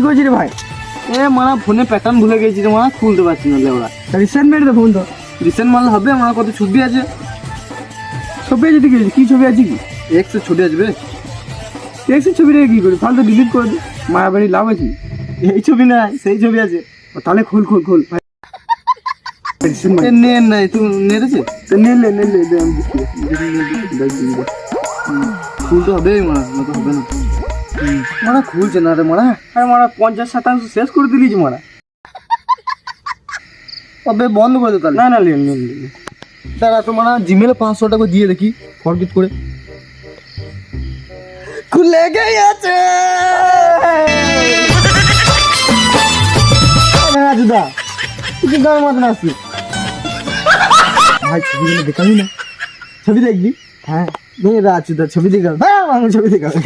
করছিস রে ভাই? এ মারা ফোনে প্যাটার্ন ভুলে গেছি রে মারা, খুলতে পারছি না লেওড়া। রিসেন্ট মেরে দে ফোন তো। রিসেন্ট মারলে হবে? আমার কত ছবি আছে। ছবি আছে দেখি, কি ছবি আছে কি? এক্সের ছবি আসবে। দেখছি ছবি রেখে কি করি, ফালতু ডিলিট করে দে, মারাবাড়ি লাভ আছে। এই ছবি না, সেই ছবি আছে। তাহলে খোল খোল খোল ভাই। এ নে নাই, তুই নেড়েছে নে নে নে নে দে, আমি খুলতে হবে মারা, নয়তো হবে না। মারা খুলছে না রে মারা। আরে মারা 50-57 শেষ করে দিলিস মারা। তবে বন্ধ করে দে তাহলে। না না লেন লেন। দাঁড়া তো মারা, জিমেলে 500 টাকা দিয়ে দেখি ফরগেট করে। খুলে গেছে রাজুদা, তুই গান মত না আসছিস ভাই? ছবিগুলো দেখাবি না? ছবি দেখবি? হ্যাঁ রাজুদা ছবি দেখাবি, হ্যাঁ আমি ছবি দেখাবি।